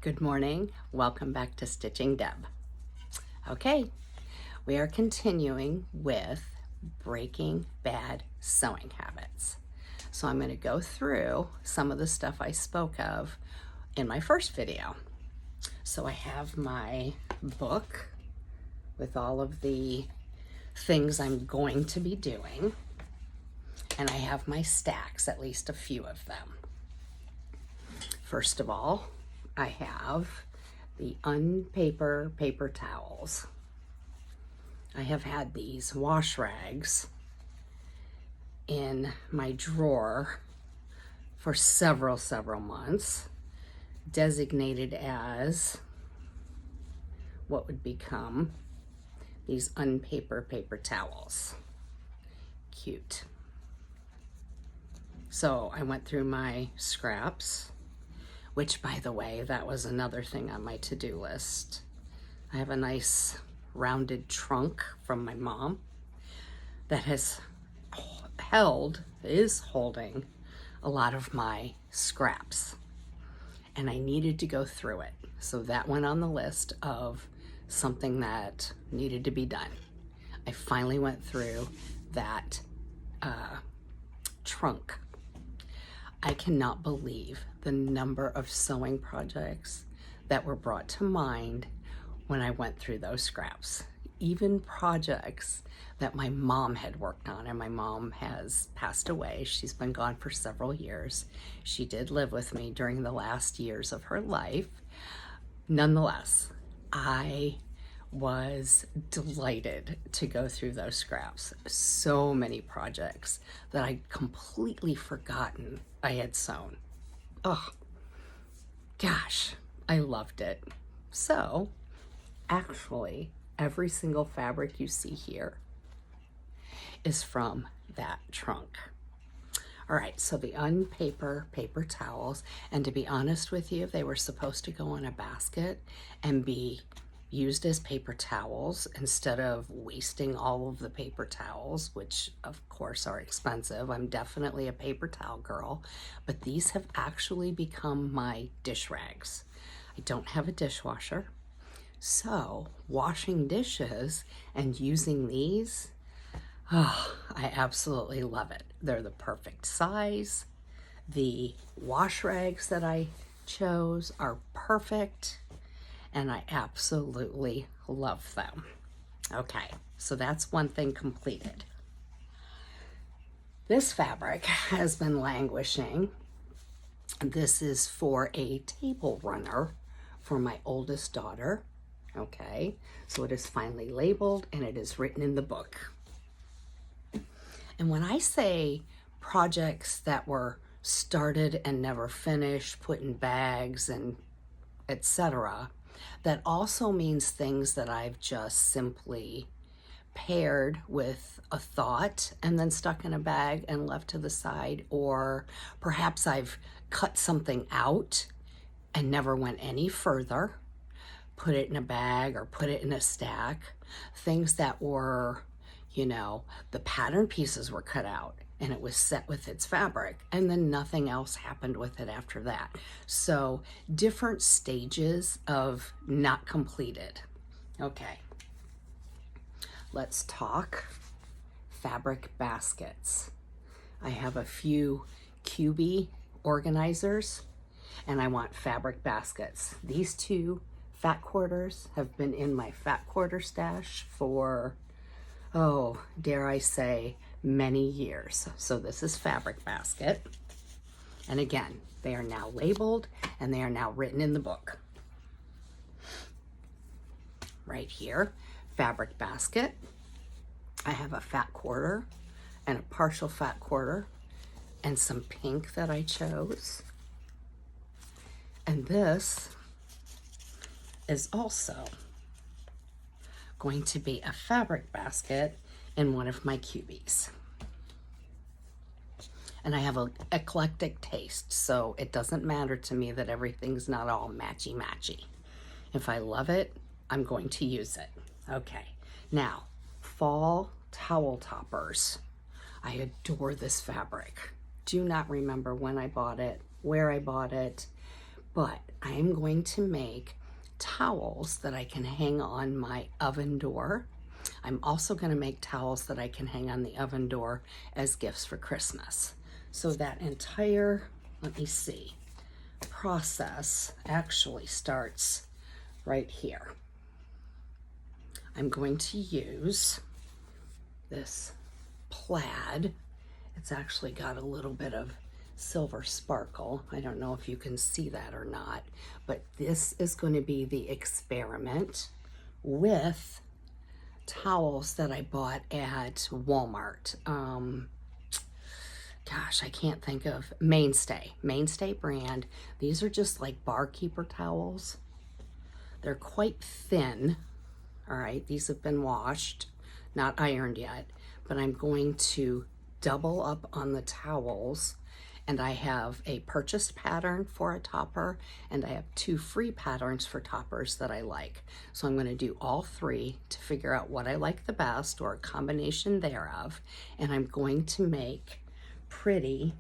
Good morning. Welcome back to Stitching Deb. Okay, we are continuing with breaking bad sewing habits. So I'm going to go through some of the stuff I spoke of in my first video. So I have my book with all of the things I'm going to be doing, and I have my stacks, at least a few of them. First of all, I have the Unpaper paper towels. I have had these wash rags in my drawer for several months, designated as what would become these Unpaper paper towels. Cute. So I went through my scraps, which, by the way, that was another thing on my to-do list. I have a nice rounded trunk from my mom that is holding a lot of my scraps, and I needed to go through it. So that went on the list of something that needed to be done. I finally went through that trunk. I cannot believe the number of sewing projects that were brought to mind when I went through those scraps. Even projects that my mom had worked on, and my mom has passed away. She's been gone for several years. She did live with me during the last years of her life. Nonetheless, I was delighted to go through those scraps. So many projects that I'd completely forgotten I had sewn. Oh, gosh, I loved it. So, actually, every single fabric you see here is from that trunk. All right, so the Unpaper paper towels, and to be honest with you, they were supposed to go in a basket and be used as paper towels instead of wasting all of the paper towels, which of course are expensive. I'm definitely a paper towel girl, but these have actually become my dish rags. I don't have a dishwasher, so washing dishes and using these, oh, I absolutely love it. They're the perfect size. The wash rags that I chose are perfect, and I absolutely love them. Okay, so that's one thing completed. This fabric has been languishing. This is for a table runner for my oldest daughter. Okay, so it is finally labeled and it is written in the book. And when I say projects that were started and never finished, put in bags and etc., that also means things that I've just simply paired with a thought and then stuck in a bag and left to the side, or perhaps I've cut something out and never went any further, put it in a bag or put it in a stack. Things that were, the pattern pieces were cut out and it was set with its fabric, and then nothing else happened with it after that. So different stages of not completed. Okay, let's talk fabric baskets. I have a few QB organizers and I want fabric baskets. These two fat quarters have been in my fat quarter stash for, oh, dare I say, many years. So this is fabric basket. And again, they are now labeled and they are now written in the book. Right here, fabric basket. I have a fat quarter and a partial fat quarter and some pink that I chose. And this is also going to be a fabric basket in one of my cubies. And I have an eclectic taste, so it doesn't matter to me that everything's not all matchy-matchy. If I love it, I'm going to use it. Okay, now, fall towel toppers. I adore this fabric. Do not remember when I bought it, where I bought it, but I am going to make towels that I can hang on my oven door. I'm also going to make towels that I can hang on the oven door as gifts for Christmas. So that entire, let me see, process actually starts right here. I'm going to use this plaid. It's actually got a little bit of silver sparkle. I don't know if you can see that or not, but this is going to be the experiment with towels that I bought at Walmart. Gosh, I can't think of Mainstay brand. These are just like barkeeper towels. They're quite thin. All right, these have been washed, not ironed yet, but I'm going to double up on the towels, and I have a purchased pattern for a topper, and I have 2 free patterns for toppers that I like. So I'm going to do all 3 to figure out what I like the best, or a combination thereof, and I'm going to make pretty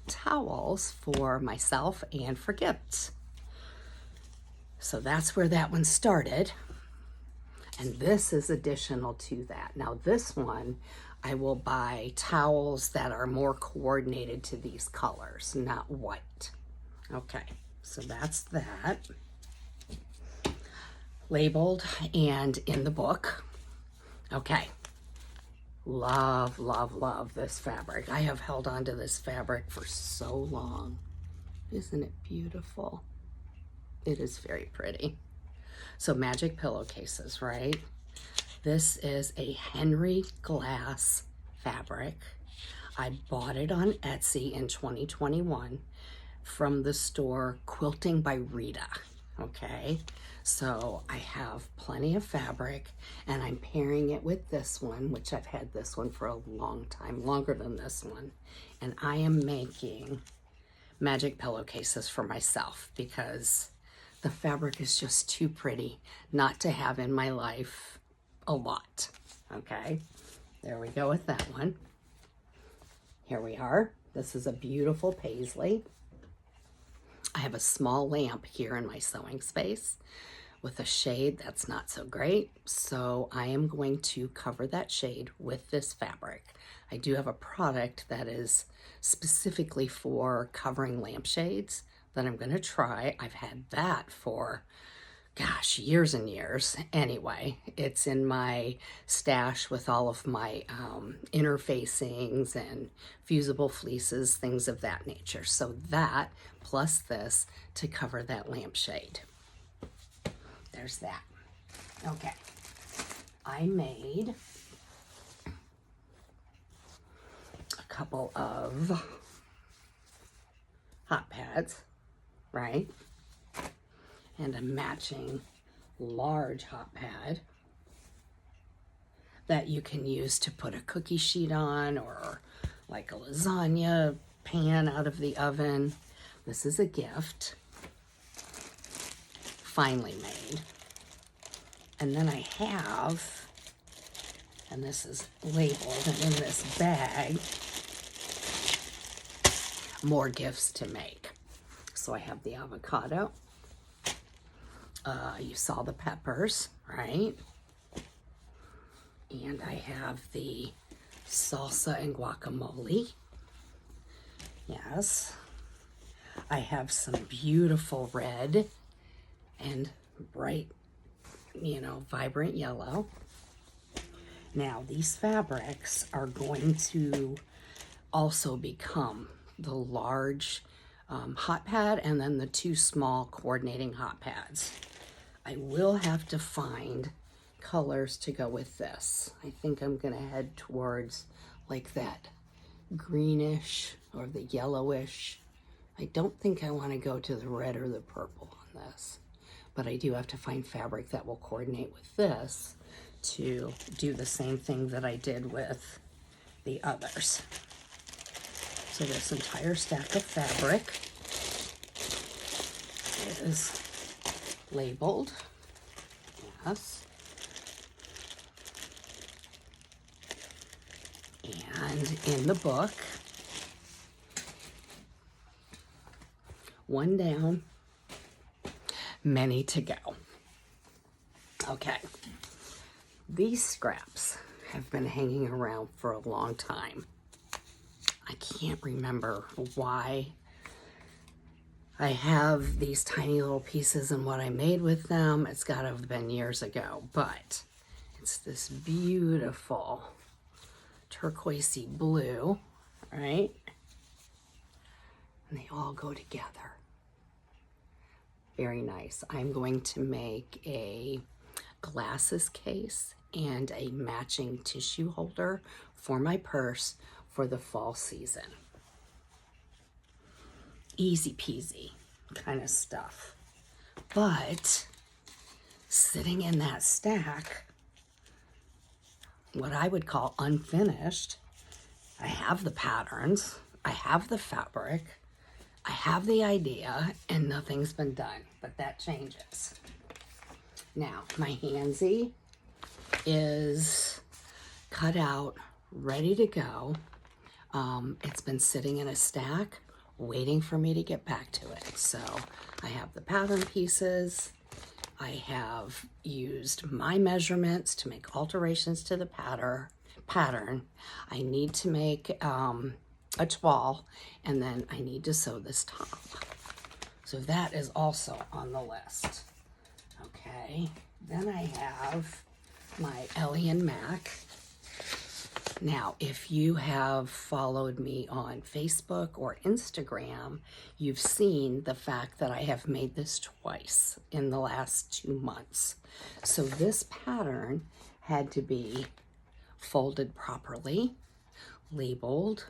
towels for myself and for gifts. So that's where that one started. And this is additional to that. Now this one, I will buy towels that are more coordinated to these colors, not white. Okay, so that's that. Labeled and in the book. Okay. Love, love, love this fabric. I have held on to this fabric for so long. Isn't it beautiful? It is very pretty. So magic pillowcases, right? This is a Henry Glass fabric. I bought it on Etsy in 2021 from the store Quilting by Rita, okay? So I have plenty of fabric, and I'm pairing it with this one, which I've had this one for a long time, longer than this one. And I am making magic pillowcases for myself because the fabric is just too pretty not to have in my life a lot. Okay, there we go with that one. Here we are. This is a beautiful paisley. I have a small lamp here in my sewing space with a shade that's not so great, so I am going to cover that shade with this fabric. I do have a product that is specifically for covering lampshades that I'm going to try. I've had that for, gosh, years and years. Anyway, it's in my stash with all of my interfacings and fusible fleeces, things of that nature. So that plus this to cover that lampshade. There's that. Okay. I made a couple of hot pads, right? And a matching large hot pad that you can use to put a cookie sheet on, or like a lasagna pan out of the oven. This is a gift, finely made. And then I have, and this is labeled and in this bag, more gifts to make. So I have the avocado. You saw the peppers, right? And I have the salsa and guacamole. Yes. I have some beautiful red and bright, vibrant yellow. Now, these fabrics are going to also become the large hot pad and then the 2 small coordinating hot pads. I will have to find colors to go with this. I think I'm going to head towards like that greenish or the yellowish. I don't think I want to go to the red or the purple on this, but I do have to find fabric that will coordinate with this to do the same thing that I did with the others. So this entire stack of fabric is labeled, yes, and in the book, one down, many to go. Okay, these scraps have been hanging around for a long time. I can't remember why I have these tiny little pieces and what I made with them. It's got to have been years ago, but it's this beautiful turquoisey blue, right? And they all go together. Very nice. I'm going to make a glasses case and a matching tissue holder for my purse for the fall season. Easy peasy kind of stuff. But sitting in that stack, what I would call unfinished, I have the patterns, I have the fabric, I have the idea, and nothing's been done, but that changes. Now, my handsy is cut out, ready to go. It's been sitting in a stack, waiting for me to get back to it. So I have the pattern pieces. I have used my measurements to make alterations to the pattern. I need to make a toile, and then I need to sew this top. So that is also on the list. Okay, then I have my Ellie and Mac. Now, if you have followed me on Facebook or Instagram, you've seen the fact that I have made this twice in the last 2 months. So this pattern had to be folded properly, labeled.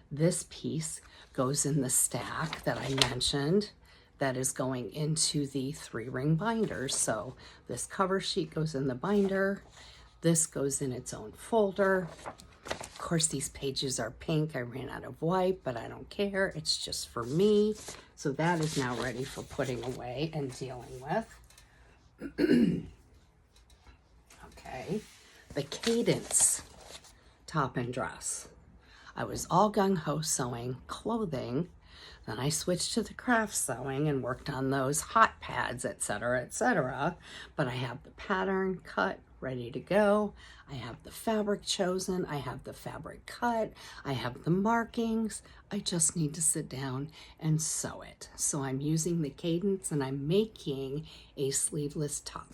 This piece goes in the stack that I mentioned that is going into the 3-ring binder. So this cover sheet goes in the binder. This goes in its own folder. Of course, these pages are pink. I ran out of white, but I don't care. It's just for me. So that is now ready for putting away and dealing with. Okay, the Cadence top and dress. I was all gung-ho sewing clothing. Then I switched to the craft sewing and worked on those hot pads, etc., etc. But I have the pattern cut, ready to go. I have the fabric chosen. I have the fabric cut. I have the markings. I just need to sit down and sew it. So I'm using the Cadence and I'm making a sleeveless top.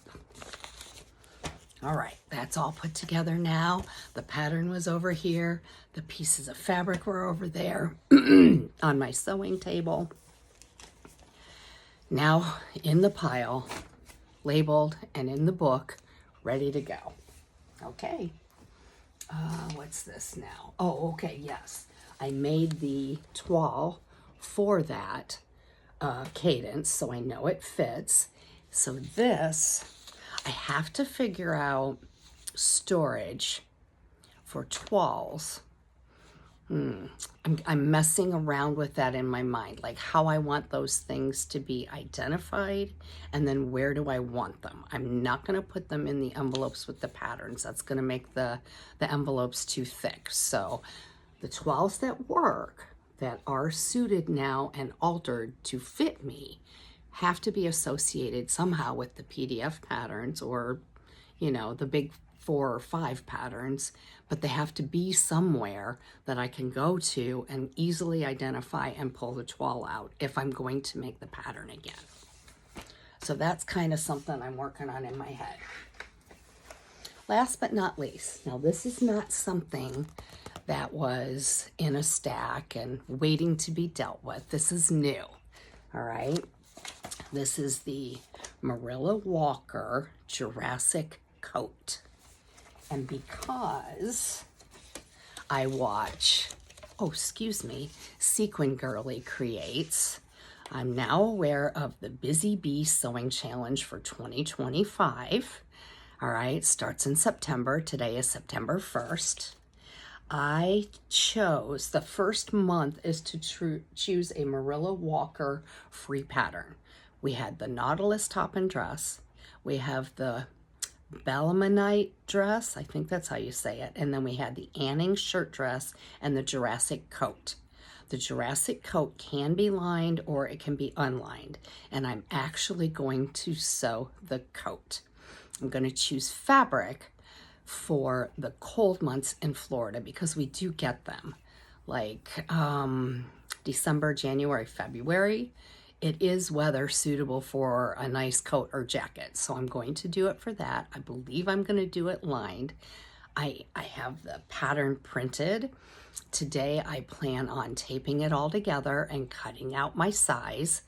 All right, that's all put together now. The pattern was over here. The pieces of fabric were over there on my sewing table. Now in the pile, labeled and in the book, ready to go. Okay, what's this now? Oh, okay, yes. I made the toile for that Cadence, so I know it fits. So this, I have to figure out storage for toiles. I'm messing around with that in my mind, like how I want those things to be identified and then where do I want them. I'm not going to put them in the envelopes with the patterns. That's going to make the envelopes too thick. So the toiles that work, that are suited now and altered to fit me, have to be associated somehow with the PDF patterns or, you know, the big 4 or 5 patterns, but they have to be somewhere that I can go to and easily identify and pull the toile out if I'm going to make the pattern again. So that's kind of something I'm working on in my head. Last but not least, now this is not something that was in a stack and waiting to be dealt with. This is new, all right? This is the Marilla Walker Jurassic Coat. And because I watch, Sequin Girly Creates, I'm now aware of the Busy Bee Sewing Challenge for 2025. All right, starts in September. Today is September 1st. I chose, the first month is to choose a Marilla Walker free pattern. We had the Nautilus top and dress. We have the Belemnite dress, I think that's how you say it. And then we had the Anning shirt dress and the Jurassic coat. The Jurassic coat can be lined or it can be unlined, and I'm actually going to sew the coat. I'm going to choose fabric for the cold months in Florida because we do get them like December, January, February. It is weather suitable for a nice coat or jacket, so I'm going to do it for that. I believe I'm going to do it lined. I have the pattern printed. Today I plan on taping it all together and cutting out my size.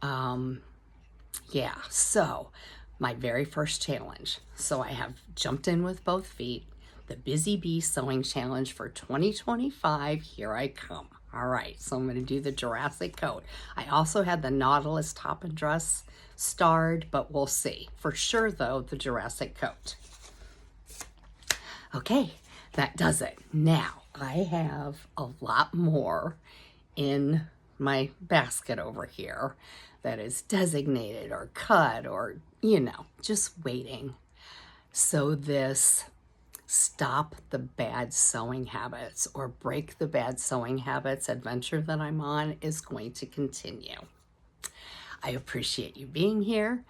Yeah, so my very first challenge. So I have jumped in with both feet. The Busy Bee Sewing Challenge for 2025, here I come. All right, so I'm going to do the Jurassic coat. I also had the Nautilus top and dress starred, but we'll see. For sure, though, the Jurassic coat. Okay, that does it. Now, I have a lot more in my basket over here that is designated or cut or, you know, just waiting. So this Stop the Bad Sewing Habits or Break the Bad Sewing Habits adventure that I'm on is going to continue. I appreciate you being here.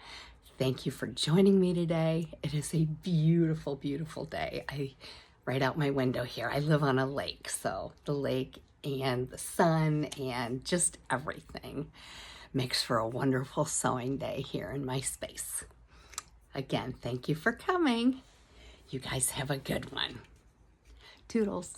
Thank you for joining me today. It is a beautiful, beautiful day. Right out my window here, I live on a lake, so the lake and the sun and just everything makes for a wonderful sewing day here in my space. Again, thank you for coming. You guys have a good one. Toodles.